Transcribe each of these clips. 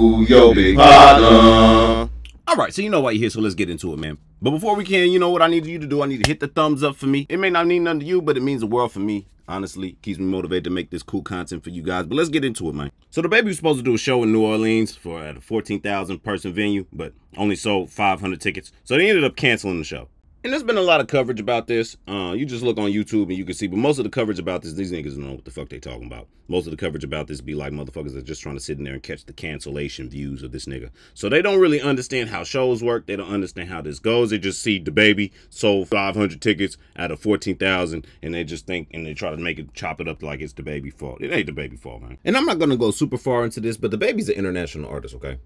Who your big partner? Alright, so you know why you're here, so let's get into it, man. But before we can, you know what I need you to do? I need to hit the thumbs up for me. It may not mean nothing to you, but it means the world for me. Honestly, keeps me motivated to make this cool content for you guys. But let's get into it, man. So DaBaby was supposed to do a show in New Orleans at a 14,000 person venue, but only sold 500 tickets. So they ended up canceling the show. And there's been a lot of coverage about this. You just look on YouTube and you can see, but most of the coverage about this, these niggas don't know what the fuck they talking about. Most of the coverage about this be like motherfuckers that are just trying to sit in there and catch the cancellation views of this nigga. So they don't really understand how shows work. They don't understand how this goes. They just see DaBaby sold 500 tickets out of 14,000 and they just think, and they try to chop it up like it's DaBaby's fault. It ain't DaBaby's fault, man. And I'm not gonna go super far into this, but DaBaby's an international artist, okay?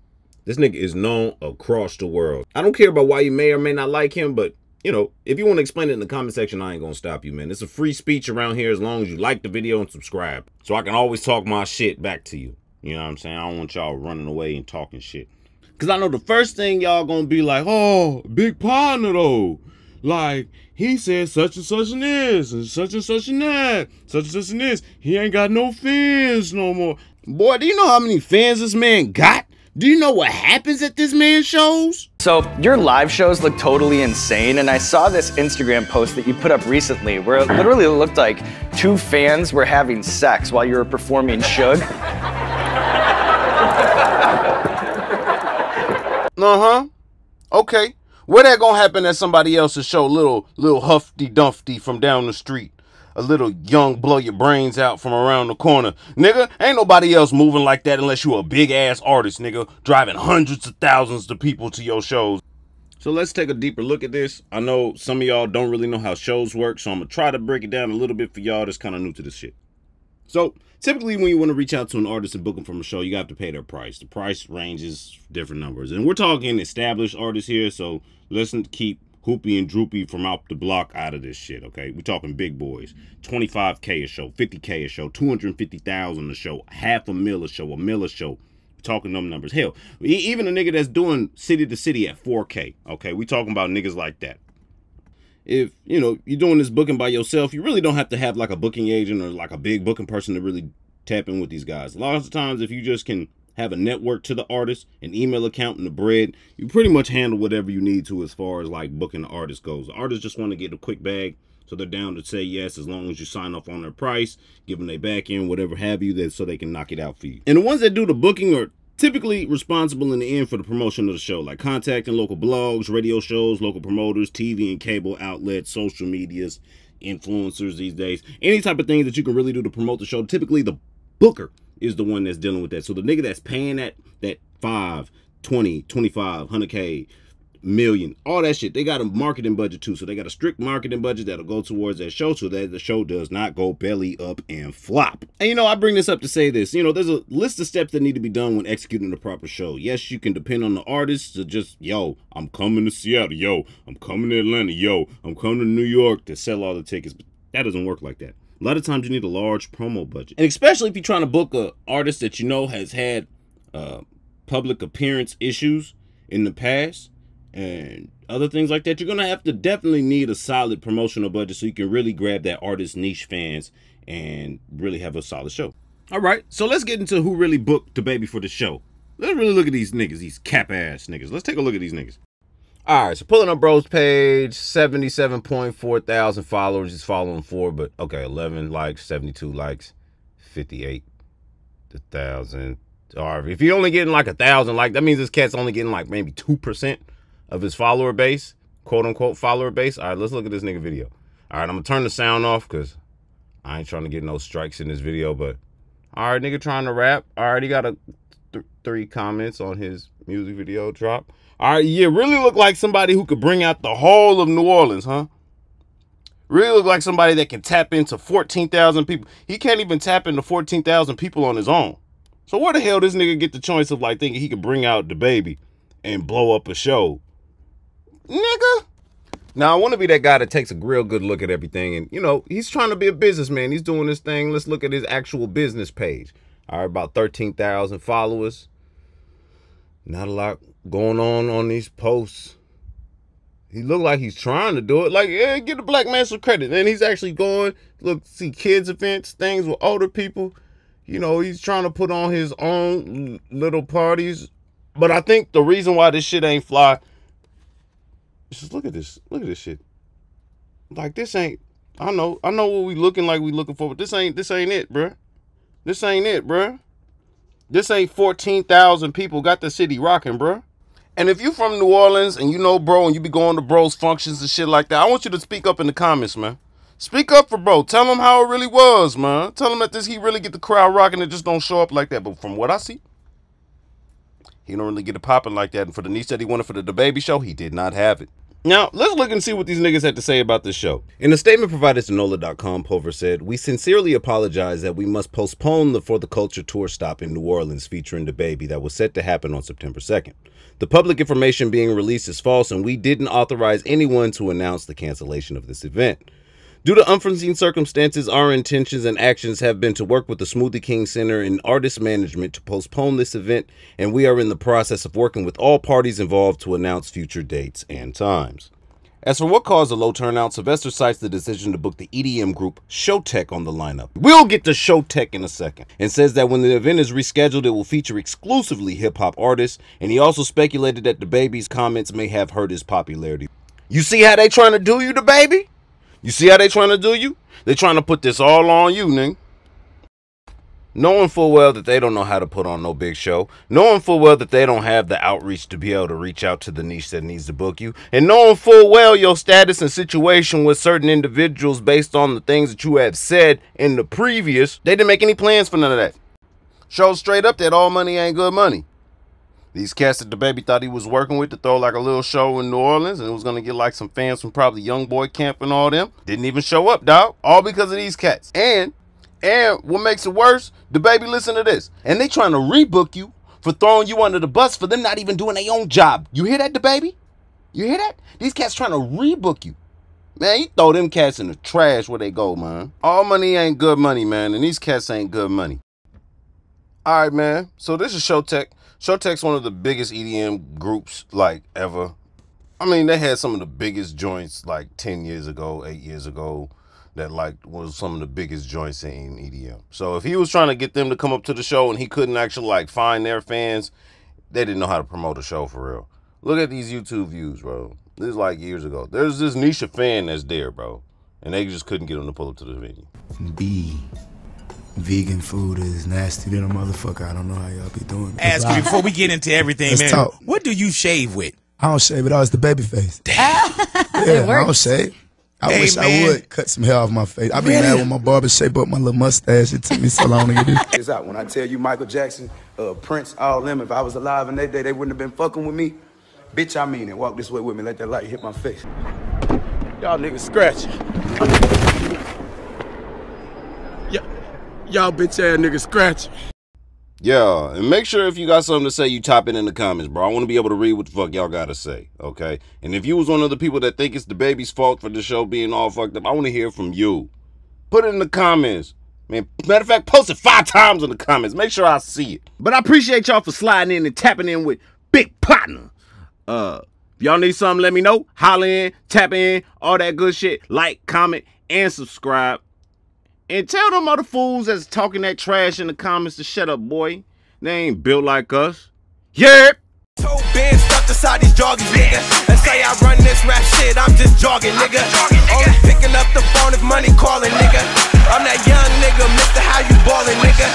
This nigga is known across the world. I don't care about why you may or may not like him, but you know, if you want to explain it in the comment section, I ain't gonna stop you, man. It's a free speech around here as long as you like the video and subscribe. So I can always talk my shit back to you. You know what I'm saying? I don't want y'all running away and talking shit. Cause I know the first thing y'all gonna be like, oh, big partner though. Like, he said such and such and this, and such and such and that, such and such and this. He ain't got no fans no more. Boy, do you know how many fans this man got? Do you know what happens at this man's shows? So your live shows look totally insane, and I saw this Instagram post that you put up recently where it literally looked like two fans were having sex while you were performing Suge. Okay. Where that gonna happen at somebody else's show? Little Humpty Dumpty from down the street. A little young blow your brains out from around the corner. Nigga, ain't nobody else moving like that unless you a big ass artist, nigga, driving hundreds of thousands of people to your shows. So let's take a deeper look at this. I know some of y'all don't really know how shows work, so I'm gonna try to break it down a little bit for y'all that's kind of new to this shit. So typically when you want to reach out to an artist and book them from a show, you have to pay their price. The price ranges different numbers. And we're talking established artists here, so let's keep Hoopy and Droopy from out the block out of this shit, okay? We're talking big boys. 25K a show, 50K a show, 250,000 a show, $500,000 a show, $1 million a show. We're talking them numbers. Hell, even a nigga that's doing city to city at 4K, okay? We talking about niggas like that. If, you know, you're doing this booking by yourself, you really don't have to have like a booking agent or like a big booking person to really tap in with these guys. A lot of the times, if you just can have a network to the artist, an email account, and the bread, you pretty much handle whatever you need to as far as like booking the artist goes. The artists just want to get a quick bag, so they're down to say yes as long as you sign off on their price, give them their back end, whatever have you, so they can knock it out for you. And the ones that do the booking are typically responsible in the end for the promotion of the show, like contacting local blogs, radio shows, local promoters, TV and cable outlets, social medias, influencers these days, any type of thing that you can really do to promote the show. Typically the booker is the one that's dealing with that. So the nigga that's paying that 5, 20, 25, 100K, million, all that shit, they got a marketing budget too. So they got a strict marketing budget that'll go towards that show so that the show does not go belly up and flop. And you know, I bring this up to say this, you know, there's a list of steps that need to be done when executing the proper show. Yes, you can depend on the artist to just, yo, I'm coming to Seattle, yo, I'm coming to Atlanta, yo, I'm coming to New York to sell all the tickets. But that doesn't work like that. A lot of times you need a large promo budget. And especially if you're trying to book an artist that you know has had public appearance issues in the past and other things like that, you're going to have to definitely need a solid promotional budget so you can really grab that artist's niche fans and really have a solid show. All right, so let's get into who really booked DaBaby for the show. Let's really look at these niggas, these cap-ass niggas. Let's take a look at these niggas. All right, so pulling up bro's page, 77.4 thousand followers. He's following 4, but okay, 11 likes, 72 likes, 58,000. Or if you're only getting like 1,000 likes, that means this cat's only getting like maybe 2% of his follower base, quote unquote follower base. All right, let's look at this nigga video. All right, I'm gonna turn the sound off because I ain't trying to get no strikes in this video, but all right, nigga trying to rap. All right, he got 3 comments on his music video drop. All right, yeah, really look like somebody who could bring out the whole of New Orleans, huh? Really look like somebody that can tap into 14,000 people. He can't even tap into 14,000 people on his own. So where the hell this nigga get the choice of like thinking he could bring out DaBaby and blow up a show? Nigga. Now, I want to be that guy that takes a real good look at everything. And, you know, he's trying to be a businessman. He's doing this thing. Let's look at his actual business page. All right, about 13,000 followers. Not a lot going on these posts. He looked like he's trying to do it. Like, yeah, give the black man some credit. And he's actually going, look, see kids events, things with older people. you know, he's trying to put on his own little parties. But I think the reason why this shit ain't fly, just look at this shit. Like, this ain't, I know what we looking for, but this ain't it, bruh. This ain't it, bruh. This ain't 14,000 people got the city rocking, bruh. And if you from New Orleans and you know bro and you be going to bro's functions and shit like that, I want you to speak up in the comments, man. Speak up for bro. Tell him how it really was, man. Tell him that he really get the crowd rocking and just don't show up like that. But from what I see, he don't really get it popping like that. And for the niche that he wanted for the DaBaby show, he did not have it. Now, let's look and see what these niggas had to say about this show. In a statement provided to NOLA.com, Pulver said, "We sincerely apologize that we must postpone the For the Culture tour stop in New Orleans featuring DaBaby that was set to happen on September 2nd. The public information being released is false and we didn't authorize anyone to announce the cancellation of this event. Due to unforeseen circumstances, our intentions and actions have been to work with the Smoothie King Center and artist management to postpone this event, and we are in the process of working with all parties involved to announce future dates and times." As for what caused the low turnout, Sylvester cites the decision to book the EDM group Showtek on the lineup. We'll get to Showtek in a second, and says that when the event is rescheduled, it will feature exclusively hip-hop artists, and he also speculated that DaBaby's comments may have hurt his popularity. You see how they trying to do you, DaBaby? You see how they trying to do you? They trying to put this all on you, nigga. Knowing full well that they don't know how to put on no big show. Knowing full well that they don't have the outreach to be able to reach out to the niche that needs to book you. And knowing full well your status and situation with certain individuals based on the things that you have said in the previous. They didn't make any plans for none of that. Showed straight up that all money ain't good money. These cats that DaBaby thought he was working with to throw like a little show in New Orleans and it was going to get like some fans from probably Young Boy Camp and all them. Didn't even show up, dog. All because of these cats. And what makes it worse, DaBaby, listen to this. And they trying to rebook you for throwing you under the bus for them not even doing their own job. You hear that, DaBaby? You hear that? These cats trying to rebook you. Man, you throw them cats in the trash where they go, man. All money ain't good money, man. And these cats ain't good money. All right, man. So this is Showtek. Showtek's one of the biggest EDM groups like ever. I mean, they had some of the biggest joints like 10 years ago, 8 years ago, that like was some of the biggest joints in EDM. So if he was trying to get them to come up to the show and he couldn't actually like find their fans, they didn't know how to promote a show for real. Look at these YouTube views, bro. This is like years ago. There's this niche fan that's there, bro. And they just couldn't get them to pull up to the venue. Vegan food is nasty than a motherfucker. I don't know how y'all be doing it. Ask you before we get into everything, man. Talk. What do you shave with? I don't shave it all. It's the baby face. Damn. Yeah, I don't shave. I wish man. I would cut some hair off my face. I be mad when my barber shape up my little mustache. It took me so long to get this. It's out. When I tell you Michael Jackson, Prince, all them, if I was alive in that day, they wouldn't have been fucking with me. Bitch, I mean it. Walk this way with me. Let that light hit my face. Y'all niggas scratching. Y'all bitch ass niggas scratching. Yeah, and make sure if you got something to say, you type it in the comments, bro. I want to be able to read what the fuck y'all got to say, okay? And if you was one of the people that think it's DaBaby's fault for the show being all fucked up, I want to hear from you. Put it in the comments. Man, matter of fact, post it 5 times in the comments. Make sure I see it. But I appreciate y'all for sliding in and tapping in with Big Partner. If y'all need something, let me know. Holla in, tap in, all that good shit. Like, comment, and subscribe. And tell them other fools that's talking that trash in the comments to shut up, boy. They ain't built like us. Yeah. So been stuck beside these joggers, nigga. And say I run this rap shit, I'm just jogging, nigga. Only picking up the phone if money calling, nigga. I'm that young nigga, Mr. How you ballin', nigga.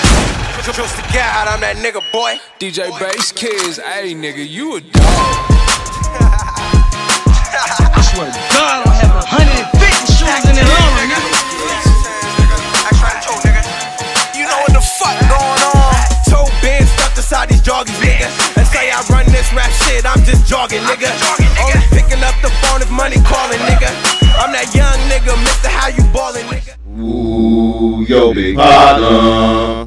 Just to God, I'm that nigga, boy. DJ Bass Kids, hey nigga, you a dog. I swear to God, I have 150 shoes in the laundry, nigga. You know what the fuck going on? So been stuck beside these joggers, nigga. And say I run this rap shit, I'm just jogging, nigga. Only picking up the phone if money calling, nigga. I'm that young nigga, Mr. How you ballin', nigga. Ooh, yo, big partner.